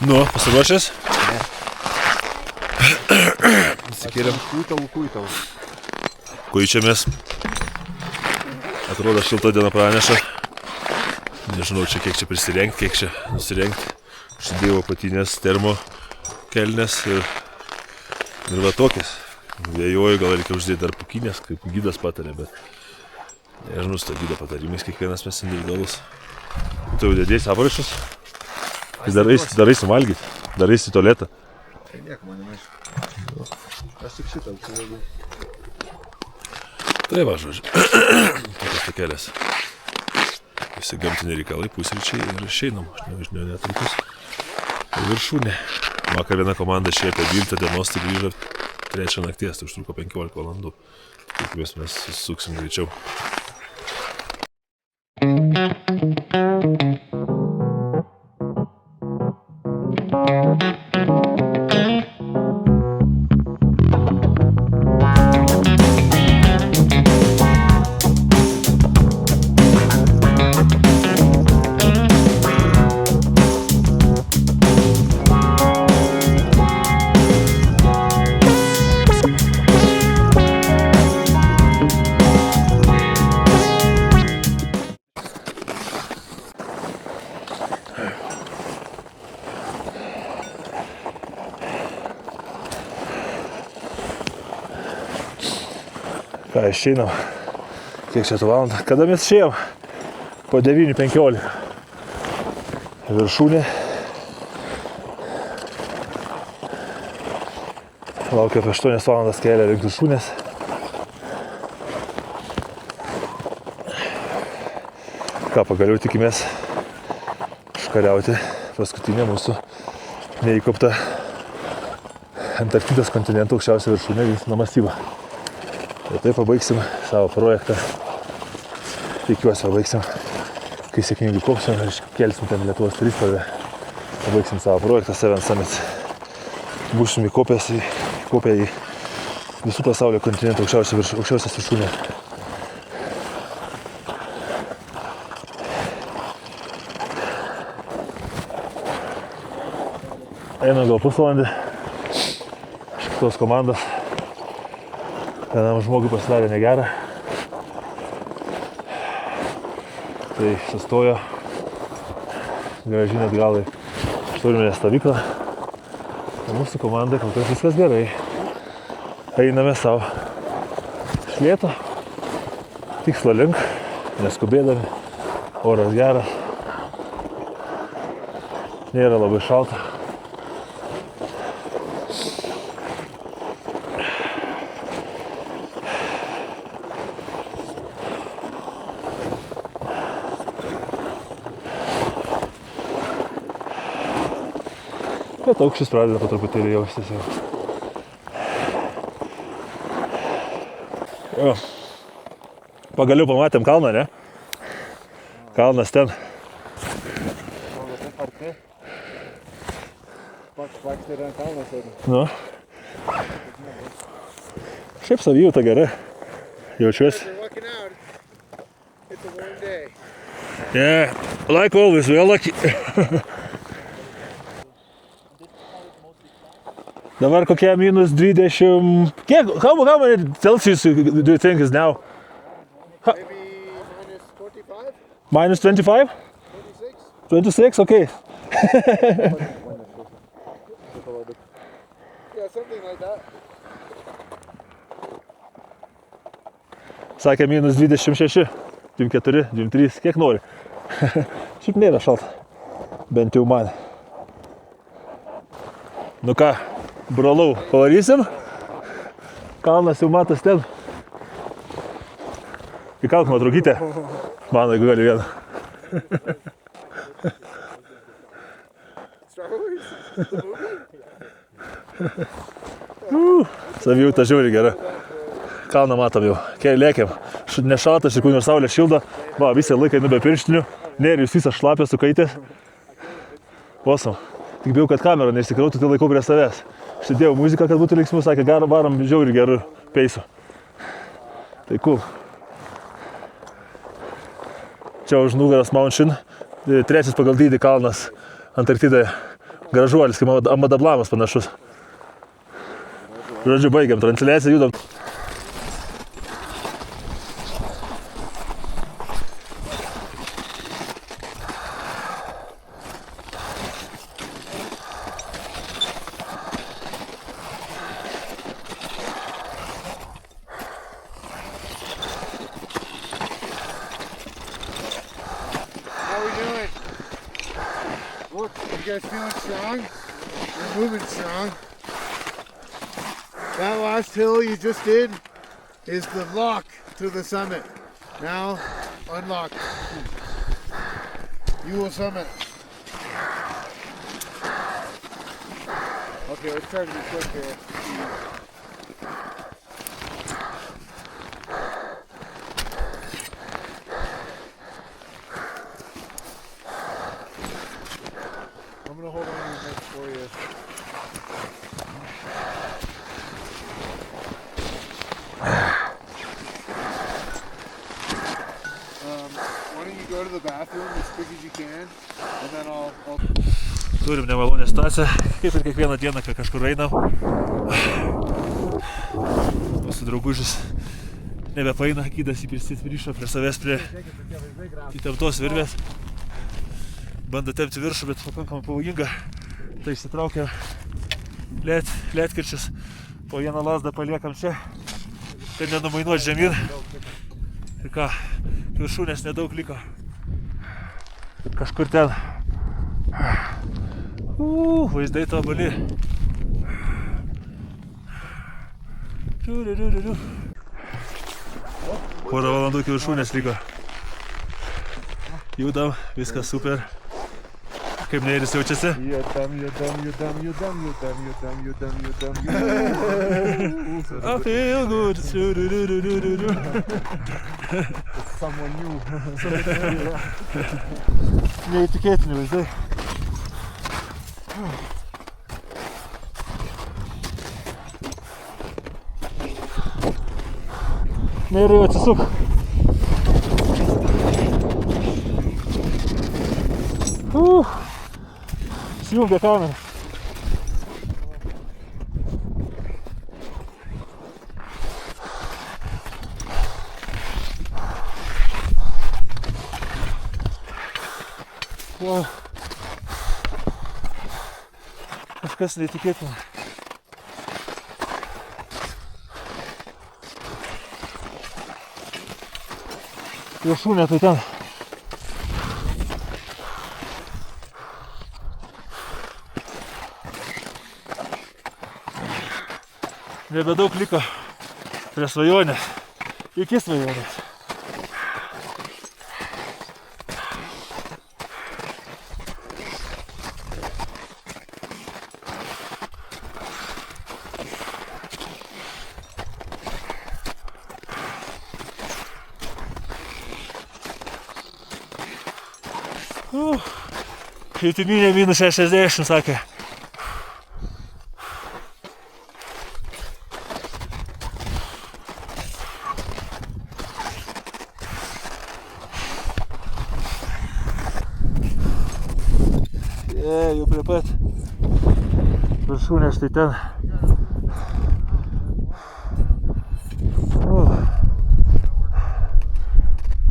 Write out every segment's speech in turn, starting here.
Nu, pasiruošęs? Įsikėlėm. Kuitavų. Kuičiamės. Atrodo, šilta diena praneša. Nežinau, čia kiek čia prisirengti, kiek čia nusirengti. Užsidėjau apatinės termo kelnes ir va tokias. Vėjuoju, gal reikia uždėti dar pukinės, kaip gydas patarė, bet nežinau, su to gydo patarimais, kiekvienas mes individualus. Tu jau dėdėsi apraišus? Daraisi valgyti, daraisi į tualetą. Tai nieko man nemaišau. Aš tik šitą užsidėjau. Tai va, žodžiu. Tokias tokelės. Visi gamtiniai reikalai, pusryčiai ir išeinam. Aš nevažinėjau netrukus. Ir viršūnė. Vakar viena komanda išėjo apie 12 dienos, tai grįžo 3 nakties, tai užtruko 15 valandų. Tikimės mes susuksim greičiau. Ką, išeinam. Kiek čia tų valandų? Kada mes išėjom? Po 9:15. Viršūnė. Laukia apie 8 valandas kelio link viršūnės. Ką, pagaliau tikimės užkariauti paskutinę mūsų neįkoptą Antarktidos kontinento aukščiausią viršūnę Vinstono masyvą. Ir taip pabaigsim savo projektą. Tikiuosi pabaigsim, kai sėkmingai kopsim ir kelsim ten Lietuvos trispalvę. Pabaigsim savo projektą Seven Summits. Būsim įkopę į visų pasaulio kontinentų aukščiausias viršūnė. Einam gal pusvalandį. Šitos komandos vienam žmogui pasidarė negerą. Tai sustojo, grąžinę atgal į turinę stovyklą. O mūsų komandai kol kas viskas gerai. Einame savo iš lėto, tikslo link, neskubėdami, oras geras, nėra labai šalta. Bet aukštis pradeda po truputėlį jaustis jau. Jo. Pagaliau pamatėm kalną, ne? Kalnas ten. Pakštai yra kalnas. Nu. Šiaip savijauta gera. Jaučiuosi. Yeah, like always, we are lucky. Dabar kokie minus 20... Kiek? How many Celsius do you think is now? Maybe minus 45? Minus 25? 26? 26? Okay. Yeah, something like that. Sakė minus 26, 24, 23, kiek nori. Šiaip nėra šalta. Bent jau man. Nu ką? Brolau, pavarysim? Kalnas jau matas ten. Įkalk nuotraukytę. Mano, jeigu gali vieną. Savijauta žiauriai gera. Kalną matom jau. Lėkiam. Nešalta, iš tikrųjų, nors saulė šildo. Va, visą laiką einu be pirštinių. Nerijus visas šlapės sukaitęs. Awesome. Tik bijau, kad kamera neišsikrautų, tai laikau prie savęs. Šitėjau muziką, kad būtų linksmų, sakė, varom žiauriai gerų peisų. Tai cool. Čia už nugaras Mount Shin, 3 pagal dydį kalnas Antarktidoje. Gražuolis, kaip Amadablamas panašus. Žodžiu, baigiam transliaciją, judam. How we doing? Look, you guys feeling strong? You're moving strong. That last hill you just did is the lock to the summit. Now, unlock. You will summit. Okay, let's try to be quick here. I'm gonna hold on to your neck for you. Why don't you go to the bathroom as quick as you can, and then I'll Turim nemalonę situaciją, kaip ir kiekvieną dieną, kai kažkur einam. Mūsų draugužis nebepaina, Kydas jį prisirišo prie savęs prie įtemptos virvės. Bando tempti viršų, bet pakankamai pavojinga. Tai išsitraukia ledkirčius, po vieną lazdą paliekam čia, kad nenumainuot žemyn. Ir ką, viršūnės nedaug liko. Kažkur ten. Vaizdai tobuli. Porą valandų iki viršūnės liko. Judam, viskas super. Kaip Neiris jaučiasi? Judam. I feel good. Someone new. Neįtikėtini vaizdai. Neiriau atsisuk. Įsijungia kamerą. Wow. Kažkas neįtikėtina. Viršūnė tai ten. Nebedaug liko prie svajonės, iki svajonės. Jutiminė minus 60, sakė. Jau prie pat viršūnės, tai ten.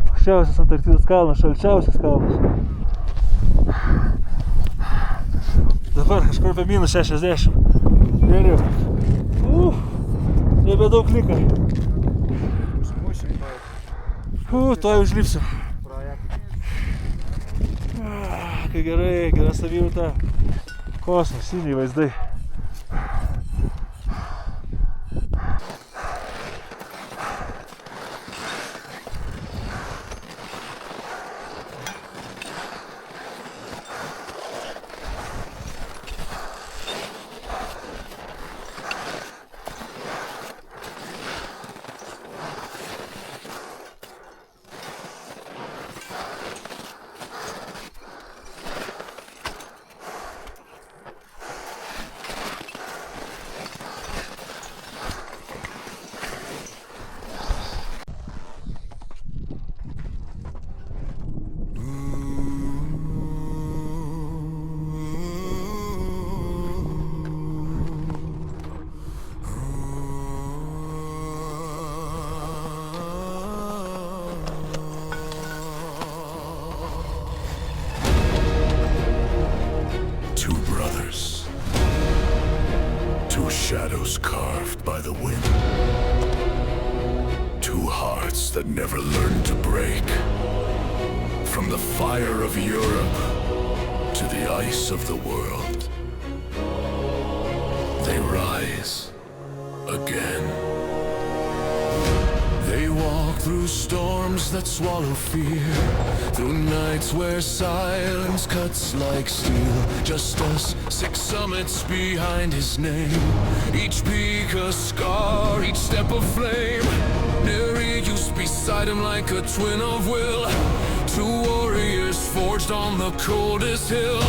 Aukščiausias Antarktidos kalnas, šalčiausias kalnas. Dabar kažkur apie minus 60. Geriau. Nebedaug liko. Tuoj užlipsiu. Kai gerai, gera savijauta. Kosmosiniai vaizdai. by the wind. Two hearts that never learned to break. From the fire of Europe to the ice of the world, they rise again. They walk through storms that swallow fear, through nights where silence cuts like steel. Just us, 6 summits behind his name, each peak a scar, each step a flame. Nereus beside him like a twin of will, 2 warriors forged on the coldest hill.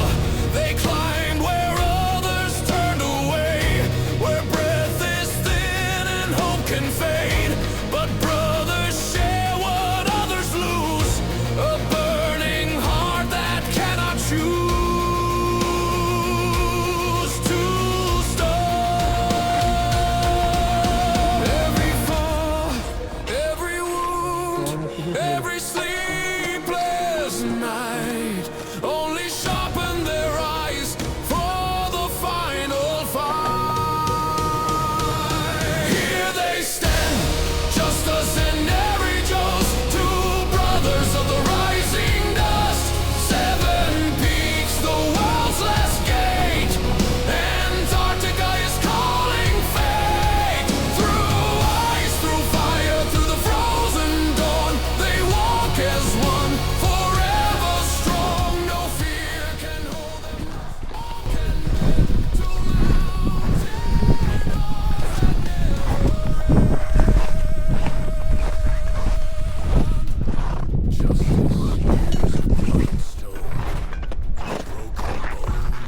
They climbed where others turned away, where breath is thin and hope can fade. But brothers share what others lose, a burning heart that cannot choose to stop. Every fall, every wound, every sleepless night only sharpen their eyes for the final fight. Here they stand, just us and every Joe's, 2 brothers of the rising dust. 7 peaks, the world's last gate. Antarctica is calling fate. Through ice, through fire, through the frozen dawn, they walk as one, forever strong. No fear can hold them.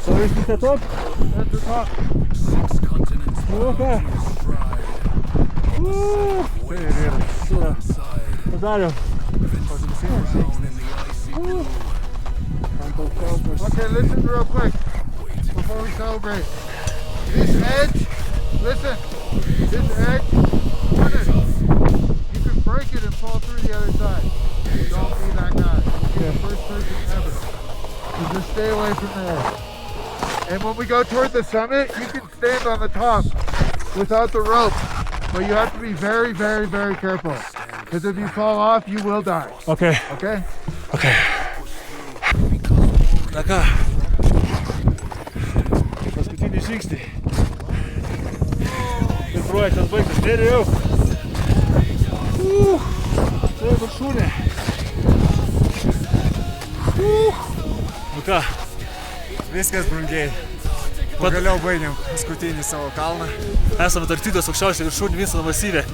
So is the top? That's the top. 6 continents Okay. stride. Padarėm. Okay, listen real quick before we celebrate. This edge, listen, this edge, you can break it and fall through the other side. Don't be that guy. You'll be the first person ever. So just stay away from there. And when we go toward the summit, you can stand on the top without the rope. But you have to be very, very, very careful. Because if you fall off, you will die. Okay. Okay? Okay. Na ką? Paskutinį žingsnį. Ir projektas baigtas. Nerijau. Tai viršūnė. Nu ką? Viskas brangiai. Pagaliau baigėm paskutinį savo kalną. Esame Antarktidos aukščiausią viršūnį Vinsono masyve.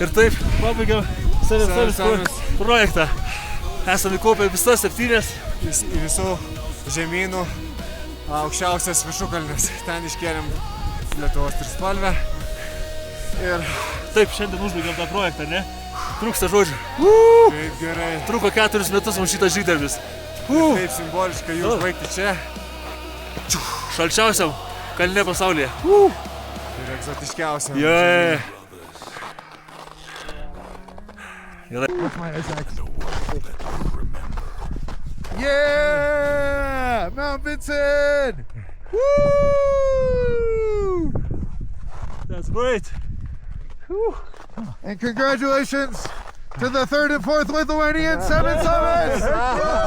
Ir taip, pabaigiam Seven Summits projektą. Esame įkaupę visas 7. Į visų žemynų aukščiausias viršukalnes. Ten iškėlėm Lietuvos trispalvę. Ir Taip, šiandien užbaigėm tą projektą, ne? Trūksta žodžių. kaip gerai. Trūko 4 metus mums šitas žygdarbis. Taip simboliškai jų užbaigti čia. Šalčiausiam kalne pasaulyje. Ir egzotiškiausia. Yeah. What's my exact? Yeah! Mount Vincent! Woo! That's great. And congratulations to the 3rd and 4th Lithuanian Seven Summits! Yeah!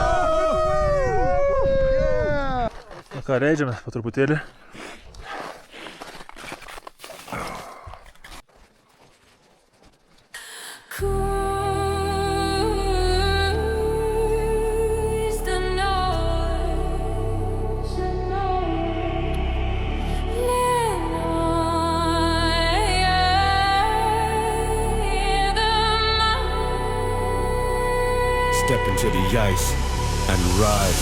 Na ką, leidžiame po truputėlį. Who's the noise? Step into the ice and ride.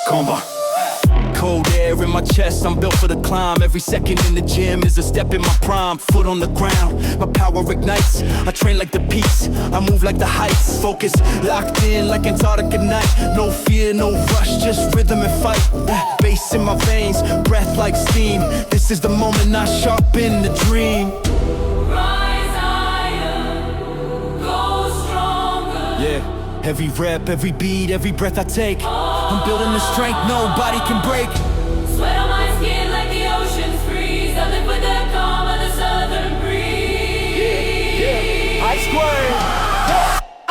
Combat. Cold air in my chest, I'm built for the climb. Every second in the gym is a step in my prime. Foot on the ground, my power ignites. I train like the peaks, I move like the heights. Focus, locked in like Antarctica night. No fear, no rush, just rhythm and fight. Bass in my veins, breath like steam. This is the moment I sharpen the dream. Rise higher, go stronger. Yeah. Every rep, every beat, every breath I take, I'm building the strength nobody can break. Sweat on my skin like the ocean's freeze. I live with the calm of the southern breeze. Ice square.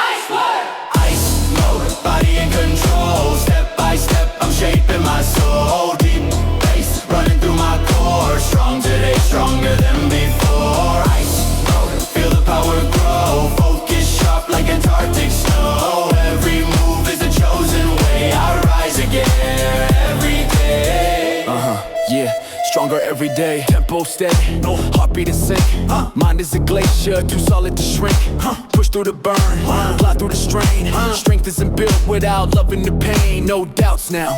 Ice Square. Ice mode, body in control. Step by step, I'm shaping my soul. Deep bass running through my core. Strong today, stronger than before. Ice mode, feel the power grow. Focus sharp like Antarctic snow. Every move is a chosen way. I rise again every day. Yeah. Stronger every day, tempo steady, heartbeat is sync. Mind is a glacier, too solid to shrink. Push through the burn, fly through the strain. Strength isn't built without loving the pain. No doubts now,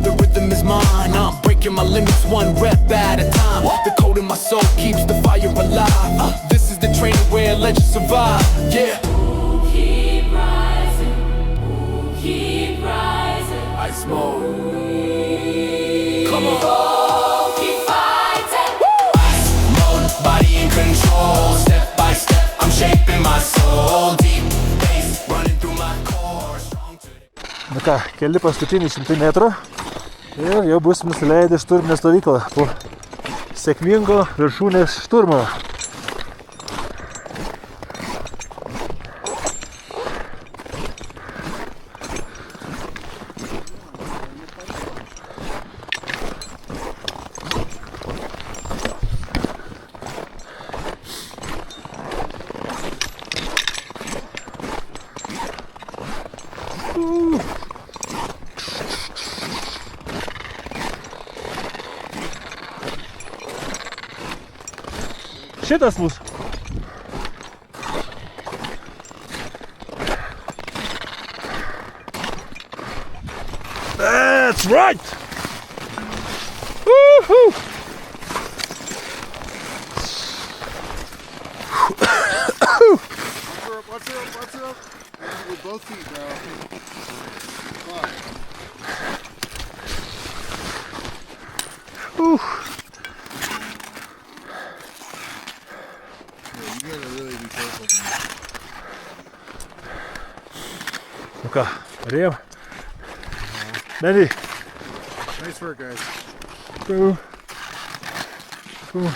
the rhythm is mine. I'm breaking my limits one rep at a time. The code in my soul keeps the fire alive. This is the training where legends survive. Yeah. Keep rising. Keep rising. Ice mode. Come on. Keep fighting. Ice mode, body in control. Step by step, I'm shaping my soul. Deep bass running through my core. Strong today. Na ką, keli paskutiniai 100 metrų ir jau bus nusileidę šturminę stovyklą po sėkmingo viršūnės šturmo. Šitas bus. That's right! Woohoo! Watch her up. With both feet, bro. Fuck. Yeah, you gotta really be careful, man. Nu ką, rėjom. Benny. Nice work, guys. Cool. Yeah,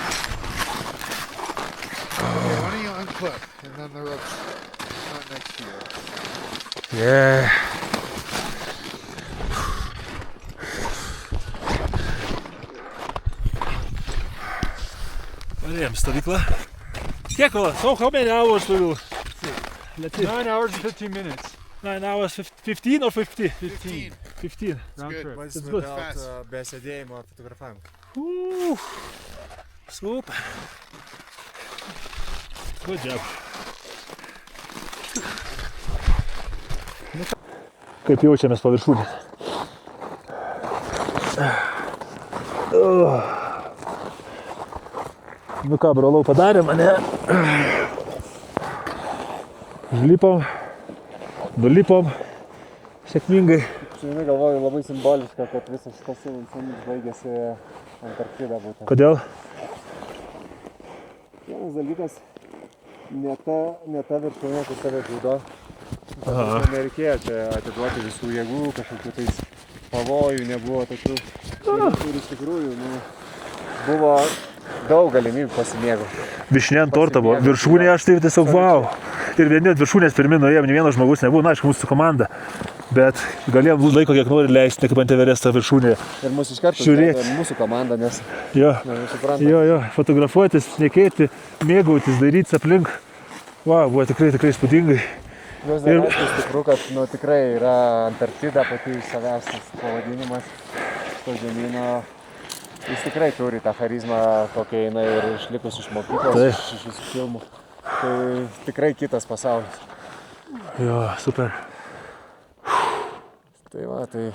why don't you unclip and then the rope's not next to you. Yeah. Varėjom stovyklą. Kiek valandų? So how many hours we will? 9 hours and 15 minutes. 9 hours 15 or 50? 15. 15. Round good. trip. It's good. Fast. Be sėdėjimo fotografavimo. Super. Good job. Kaip jaučiamės po viršūnės? Nu ką, brolau padarėm, ane? Užlipom, nulipom sėkmingai. Žinai, galvoju, labai simboliška, kad visas šitas įveiksmas baigėsi Antarktida būtent. Kodėl? Vienas dalykas, ne ta viršūnė, kur tave žudo. Aha. Nereikėjo čia atiduoti visų jėgų, kažkokių tais pavojų nebuvo tokių. Ir iš tikrųjų, buvo daug galimybių pasimėgauti. Višnė ant torto buvo. Viršūnė aš taip tiesiog wow. Ir vieni viršūnės pirmi nuėjom, ne vienas žmogus nebuvo, na, aišku, mūsų komanda. Bet galėjom laiko kiek nori leisti, kaip ant Everesto viršūnėje. Ir mūsų iš karto Žiūrėt. leido mūsų komanda, nes Jo, nesupranta. jo, fotografuotis, šnekėti, mėgautis, dairytis aplink. Wow, buvo tikrai įspūdingai. Plius dar aišku stipru, kad tikrai yra Antarktida pati iš savęs tas pavadinimas to žemyno. Jis tikrai turi tą charizmą, kokia eina ir išlikus iš mokyklos, Taip. iš visų filmų. Tai tikrai kitas pasaulis. Jo, super. Tai va, tai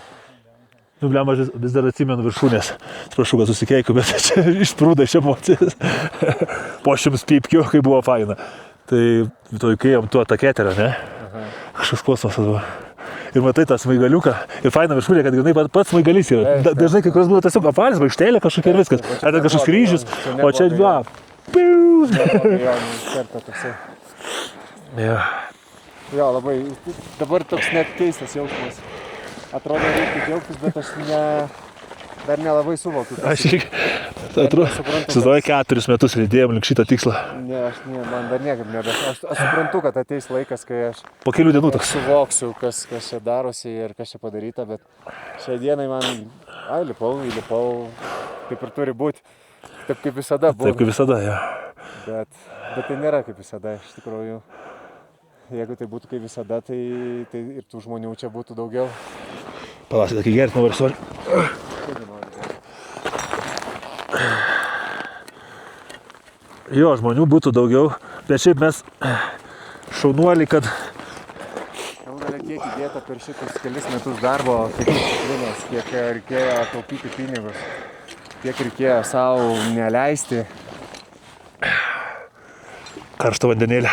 Nu, blem, aš vis dar atsimenu viršūnės. Atsiprašau, kad susikeikiu, bet čia išsprūda iš emocijos. Po 100 pypkių, kai buvo faina. Tai kai ėjom tuo taketerą, ne? Kažkas kosmosas buvo. Ir matai tą smaigaliuką. Ir faina viršūnė, kad grynai pats smaigalys yra. Dažnai kai kurios būna tiesiog apvalis, vaikštelė kažkokia ir viskas. Ar ten kažkoks kryžius, o čia va. jo, iš karto toksai. Ja. Jo, labai, dabar toks net keistas jausmas. Atrodo, reikia džiaugtis, bet aš dar nelabai suvokiu. Aš irgi, atrodo, įsivaizduoju 4 metus lydėjom link šitą tikslą. Man dar niekaip nebe. Aš suprantu, kad ateis laikas, kai aš Po kelių dienų toks. suvoksiu, kas čia darosi ir kas čia padaryta, bet šiai dienai man, įlipau, taip ir turi būti. Taip kaip visada buvo. Taip kaip visada, jo. Bet tai nėra kaip visada, iš tikrųjų. Jeigu tai būtų kaip visada, tai ir tų žmonių čia būtų daugiau. Palaukit, kai gerit noriu suolį. Jo, žmonių būtų daugiau, bet šiaip mes šaunuoliai, kad Kiek įdėta per šitus kelis metus darbo, kiek disciplinos, kiek reikėjo taupyti pinigus, kiek reikėjo savo neleisti. karšto vandenėlį.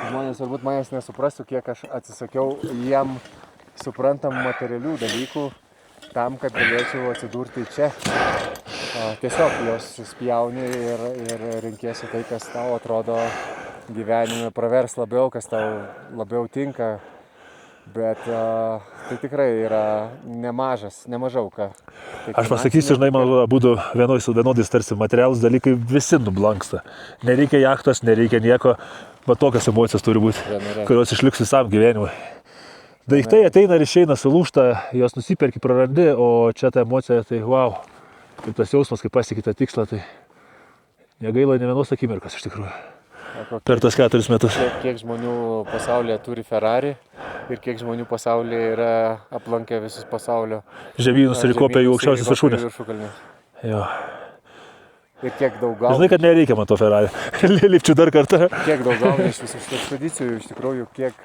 Žmonės turbūt manęs nesuprastų, kiek aš atsisakiau jiem suprantamų materialių dalykų tam, kad galėčiau atsidurti čia. Tiesiog jos spjauni ir renkiesi tai, kas tau atrodo gyvenime pravers labiau, kas tau labiau tinka. Bet tai tikrai yra nemaža auka. Aš pasakysiu, žinai, man būtų vienodais tarsi materialūs dalykai visi nublanksta. Nereikia jachtos, nereikia nieko, bet tokios emocijos turi būti, kurios išliks visam gyvenimui. Daiktai ateina ir išeina, sulūžta, jos nusiperki, prarandi, o čia ta emocija, tai wow. Ir tas jausmas, kai pasieki tą tikslą, tai negaila ne vienos akimirkos iš tikrųjų. Per tos 4 metus. Kiek žmonių pasaulyje turi Ferrari ir kiek žmonių pasaulyje yra aplankę visus pasaulio žemynus ir kopia į aukščiausias viršūnes. Jo. Ir kiek daug gauna. Žinai, kad nereikia man to Ferrari. Lipčiau dar kartą. Kiek daug gauna iš visų šitų ekspedicijų, iš tikrųjų, kiek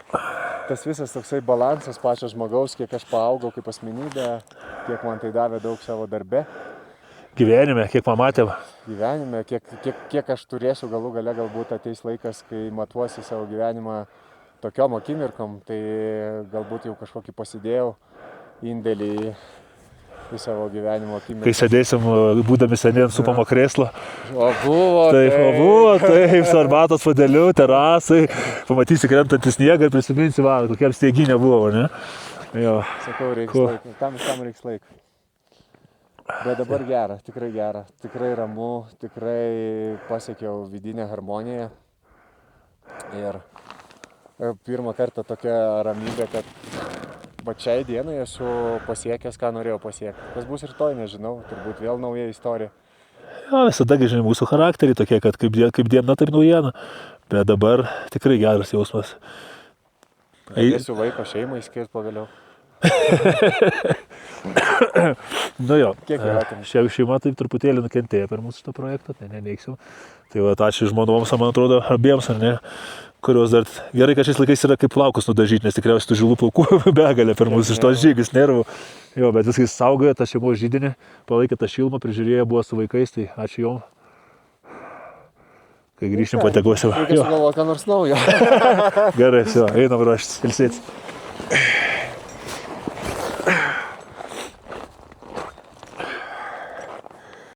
tas visas toksai balansas pačio žmogaus, kiek aš paaugau kaip asmenybė, kiek man tai davė daug savo darbe. Gyvenime, kiek pamatėm. Gyvenime, kiek aš turėsiu galų gale, galbūt ateis laikas, kai matuosi savo gyvenimą tokiom akimirkom, tai galbūt jau kažkokį pasidėjau indėlį į savo gyvenimo akimirką. Kai sėdėsim, būdami seniai ant supamo krėslo. O buvo, taip, su arbatos puodeliu, terasai, pamatysi krentantį sniegą ir prisiminsi, kokia stieginė buvo, ne? Jo. Sakau, reiks laiko, tam reiks laiko. Bet dabar gera, tikrai ramu, tikrai pasiekiau vidinę harmoniją ir pirmą kartą tokia ramybė, kad šiai dienai esu pasiekęs, ką norėjau pasiekti. Kas bus rytoj, nežinau, turbūt vėl nauja istorija. Jo, visada, žinai, mūsų charakteriai tokie, kad kaip diena, taip naujiena, bet dabar tikrai geras jausmas. Galėsiu laiko šeimai skirti pagaliau. Nu jo, Kiek metų? šeima taip truputėlį nukentėjo per mūsų šitą projektą, tai neneigsiu. Tai va, ačiū žmonoms, man atrodo, abiems, ar ne, kurios dar gerai, kad šiais laikais yra kaip plaukus nudažyti, nes tikriausiai tų žilų plaukų begalė per mūsų šitos žygius, nervų. Jo, bet viskai saugojo tą šeimos židinį, palaikė tą šilmą, prižiūrėjo, buvo su vaikais, tai ačiū jom. Kai grįžtim, pateguosim. Reikia sugalvoti ką nors naujo. Gerai, einam ruoštis, ilsėtis.